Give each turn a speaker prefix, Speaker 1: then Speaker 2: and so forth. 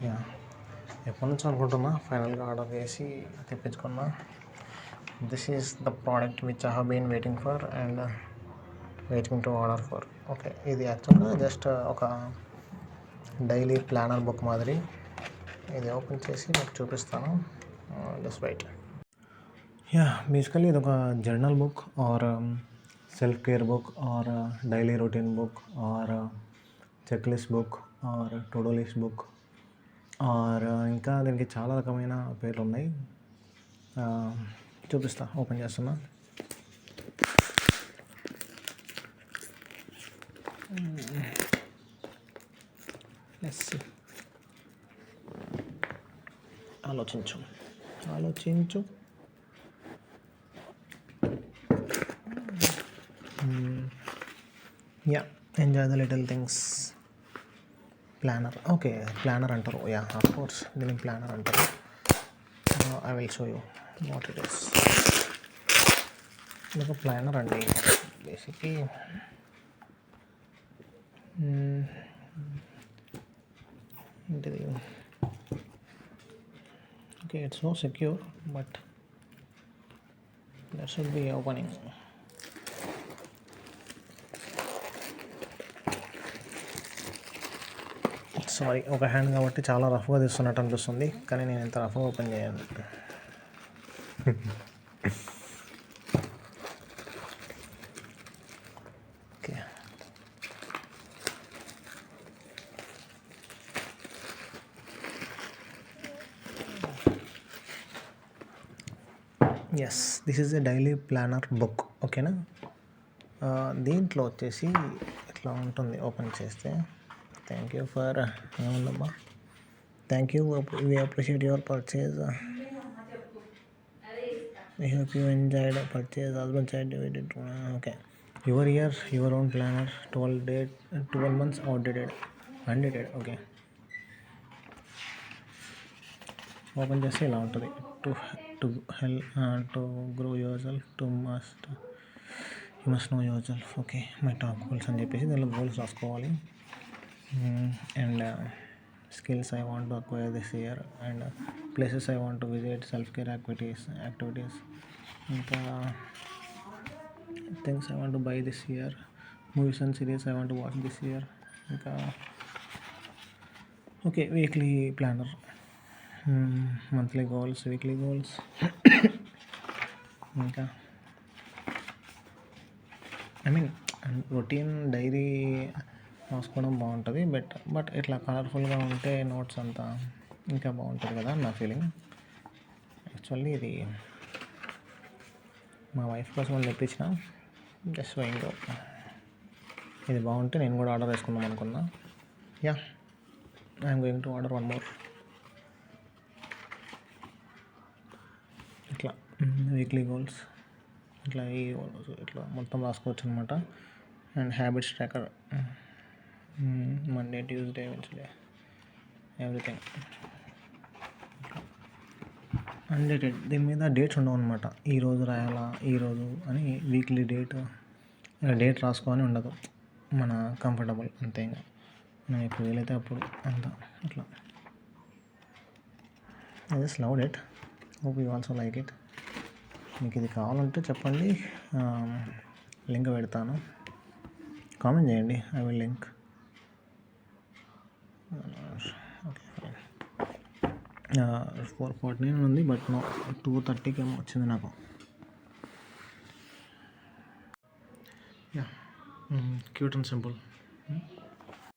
Speaker 1: Yeah ఎప్పటి నుంచో అనుకుంటున్నా ఫైనల్గా ఆర్డర్ చేసి తెప్పించుకున్నా. This is the product which I have been waiting for and waiting to order for. Okay, ఇది యాక్చువల్గా జస్ట్ ఒక డైలీ ప్లానర్ బుక్ మాదిరి. ఇది ఓపెన్ చేసి మీకు చూపిస్తాను. Just wait. యా బేసికలీ ఇది ఒక journal book or self care book or daily routine book or check list book or to do list book or ఇంకా దీనికి చాలా రకమైన పేర్లు ఉన్నాయి. చూపిస్తా, ఓపెన్ చేస్తున్నా. ఆలోచించు. Yeah enjoy the little things. Planner. Okay, planner అంటారు. యా ఆఫ్ కోర్స్ దీనికి ప్లానర్ అంటారు. I will show you what it is. ఇది ఒక ప్లానర్ అండి బేసిక్లీ. ఏంటిది? Okay, it's no secure but that should be opening. Sorry, ఒక hand కాబట్టి చాలా రఫ్గా తీస్తున్నట్టు అనిపిస్తుంది, కానీ నేను ఇంత రఫ్గా ఓపెన్ చేయను. Okay, yes, this is a daily planner book. ఓకేనా? దీంట్లో వచ్చేసి ఇట్లా ఉంటుంది ఓపెన్ చేస్తే. థ్యాంక్ యూ ఫర్ ఏముందమ్మా, thank you, we appreciate your purchase, we hope you enjoyed purchase, husband side divided. Okay, your year your own planner 12 months outdated undated. Okay, open చేస్తే ఇలా ఉంటుంది. To grow yourself you must know yourself. Okay, my top goals అని చెప్పేసి దానిలో goals రాసుకోవాలి. And skills I want to acquire this year and places I want to visit, self-care activities, ఇంకా things I want to buy this year, movies and series I want to watch this year. ఇంకా okay, weekly planner, monthly goals, weekly goals. ఇంకా routine diary రాసుకోవడం బాగుంటుంది, but ఇట్లా కలర్ఫుల్గా ఉంటే notes అంతా ఇంకా బాగుంటుంది కదా నా ఫీలింగ్. యాక్చువల్లీ ఇది మా వైఫ్ కోసం తెప్పించిన. Just going. ఇది బాగుంటే నేను కూడా ఆర్డర్ చేసుకుందాం అనుకున్నా. Yeah, I'm going to order one more. ఇట్లా వీక్లీ గోల్స్ ఇట్లా మొత్తం రాసుకోవచ్చు అనమాట. And habits tracker, Monday, Tuesday, Wednesday, everything undated. దీని మీద డేట్స్ ఉండవు అనమాట. ఈరోజు రాయాలా, ఈరోజు అని వీక్లీ డేట్ రాసుకోవాలని ఉండదు. మన కంఫర్టబుల్ అంతే. ఇంకా మనం ఎప్పుడు వీలైతే అప్పుడు అంతా అట్లా. I just loved it. Hope you also like it. మీకు ఇది కావాలంటే చెప్పండి, లింక్ పెడతాను. కామెంట్ చేయండి, I will link. Okay, fine. 449 ఉంది, బట్ నో 230కి ఏమో వచ్చింది నాకు. Yeah, cute and simple.